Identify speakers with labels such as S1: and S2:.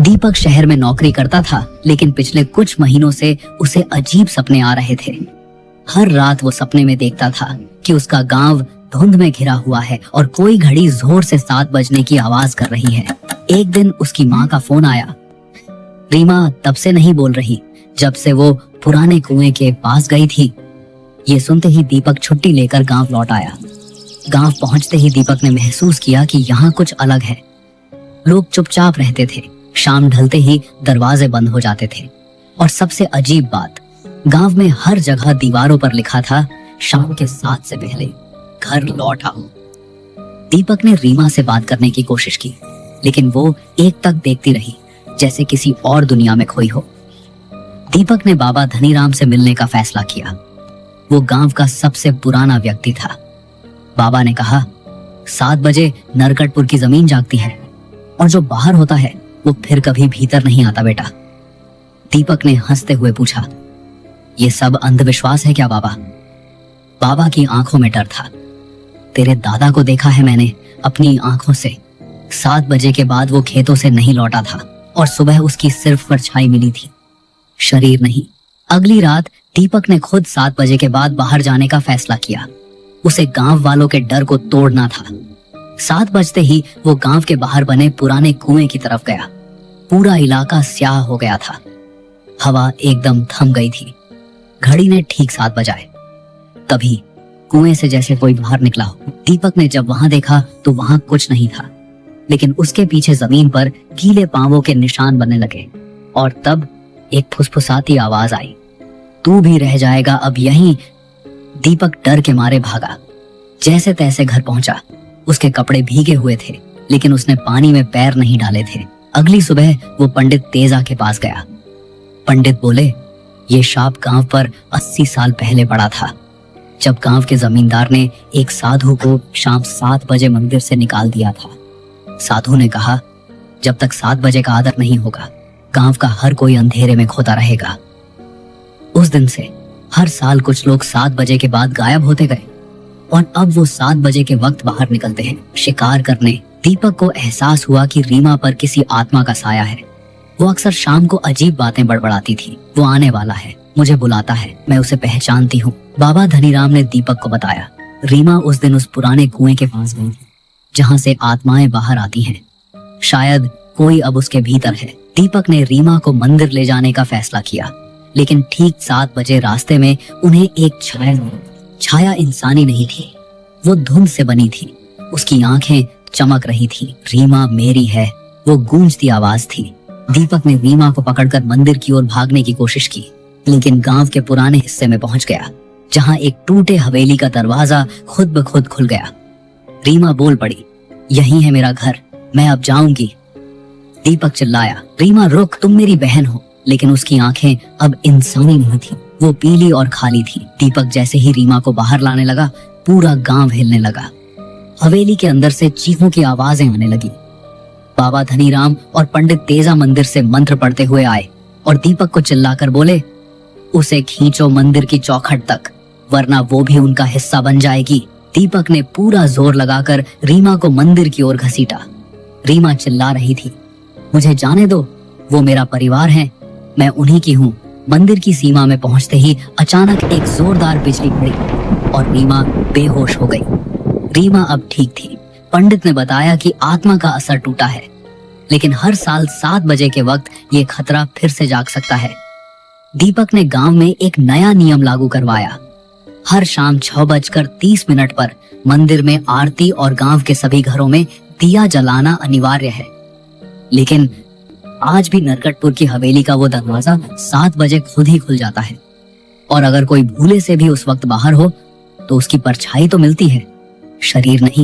S1: दीपक शहर में नौकरी करता था, लेकिन पिछले कुछ महीनों से उसे अजीब सपने आ रहे थे। हर रात वो सपने में देखता था कि उसका गांव धुंध में घिरा हुआ है और कोई घड़ी जोर से 7 बजने की आवाज कर रही है। एक दिन उसकी माँ का फोन आया। रीमा तब से नहीं बोल रही जब से वो पुराने कुएं के पास गई थी। ये सुनते ही दीपक छुट्टी लेकर गांव लौट आया। गांव पहुंचते ही दीपक ने महसूस किया कि यहाँ कुछ अलग है। लोग चुपचाप रहते थे। शाम ढलते ही दरवाजे बंद हो जाते थे और सबसे अजीब बात, गांव में हर जगह दीवारों पर लिखा था, शाम के 7 से पहले घर लौट आओ। दीपक ने रीमा से बात करने की कोशिश की, लेकिन वो एक तक देखती रही जैसे किसी और दुनिया में खोई हो। दीपक ने बाबा धनीराम से मिलने का फैसला किया। वो गांव का सबसे पुराना व्यक्ति था। बाबा ने कहा, 7 बजे नरकटपुर की जमीन जागती है और जो बाहर होता है वो फिर कभी भीतर नहीं आता बेटा। दीपक ने हंसते हुए पूछा, ये सब अंधविश्वास है क्या बाबा? बाबा की आंखों में डर था। तेरे दादा को देखा है मैंने अपनी आंखों से। 7 बजे के बाद वो खेतों से नहीं लौटा था और सुबह उसकी सिर्फ परछाई मिली थी, शरीर नहीं। अगली रात दीपक ने खुद 7 बजे के बाद बाहर जाने का फैसला किया। उसे गांव वालों के डर को तोड़ना था। 7 बजते ही वो गांव के बाहर बने पुराने कुएं की तरफ गया। पूरा इलाका स्याह हो गया था। हवा एकदम थम गई थी। घड़ी ने ठीक 7 बजाए। तभी कुएं से जैसे कोई बाहर निकला हो। दीपक ने जब वहां देखा तो वहां कुछ नहीं था, लेकिन उसके पीछे जमीन पर गीले पांवों के निशान बनने लगे। और तब एक फुसफुसाती आवाज आई, तू भी रह जाएगा अब यहीं। दीपक डर के मारे भागा। जैसे तैसे घर पहुंचा। उसके कपड़े भीगे हुए थे, लेकिन उसने पानी में पैर नहीं डाले थे। अगली सुबह वो पंडित तेजा के पास गया। पंडित बोले, ये शाप गांव पर 80 साल पहले पड़ा था, जब गांव के जमींदार ने एक साधु को शाम 7 बजे मंदिर से निकाल दिया था। साधु ने कहा, जब तक 7 बजे का आदर नहीं होगा, गांव का हर कोई अंधेरे में खोता रहेगा। उस दिन से हर साल कुछ लोग 7 बजे के बाद गायब होते गए और अब वो 7 बजे के वक्त बाहर निकलते हैं शिकार करने। दीपक को एहसास हुआ कि रीमा पर किसी आत्मा का साया है। वो अक्सर शाम को अजीब बातें बड़बड़ाती थी। वो आने वाला है, मुझे बुलाता है, मैं उसे पहचानती हूँ। बाबा धनीराम ने दीपक को बताया, रीमा उस दिन उस पुराने कुएं के पास गई थी, जहाँ से आत्माएं बाहर आती हैं। शायद कोई अब उसके भीतर है। दीपक ने रीमा को मंदिर ले जाने का फैसला किया, लेकिन ठीक 7 बजे रास्ते में उन्हें एक छाया इंसानी नहीं थी। वो धुंध से बनी थी। उसकी आंखें चमक रही थी। रीमा मेरी है, वो गूंजती आवाज थी। दीपक ने रीमा को पकड़कर मंदिर की ओर भागने की कोशिश की, लेकिन गांव के पुराने हिस्से में पहुंच गया, जहां एक टूटे हवेली का दरवाजा खुद ब खुद खुल गया। रीमा बोल पड़ी, यही है मेरा घर, मैं अब जाऊंगी। दीपक चिल्लाया, रीमा रुक, तुम मेरी बहन हो। लेकिन उसकी आंखें अब इंसानी नहीं थी। वो पीली और खाली थी। दीपक जैसे ही रीमा को बाहर लाने लगा, पूरा गांव हिलने लगा। हवेली के अंदर से चीखों की आवाजें आने लगी। बाबा धनीराम और पंडित तेजा मंदिर से मंत्र पढ़ते हुए आए और दीपक को चिल्लाकर बोले, उसे खींचो मंदिर की चौखट तक, वरना वो भी उनका हिस्सा बन जाएगी। दीपक ने पूरा जोर लगाकर रीमा को मंदिर की ओर घसीटा। रीमा चिल्ला रही थी, मुझे जाने दो, वो मेरा परिवार है, मैं उन्हीं की हूँ। मंदिर की सीमा में पहुंचते ही अचानक एक जोरदार बिजली पड़ी और रीमा बेहोश हो गई। रीमा अब ठीक थी। पंडित ने बताया कि आत्मा का असर टूटा है, लेकिन हर साल 7 बजे के वक्त ये खतरा फिर से जाग सकता है। दीपक ने गांव में एक नया नियम लागू करवाया। हर शाम 6:30 पर मंदिर में आरती और गांव के सभी घरों में दिया जलाना अनिवार्य है। लेकिन आज भी नरकटपुर की हवेली का वो दरवाजा 7 बजे खुद ही खुल जाता है, और अगर कोई भूले से भी उस वक्त बाहर हो तो उसकी परछाई तो मिलती है, शरीर नहीं।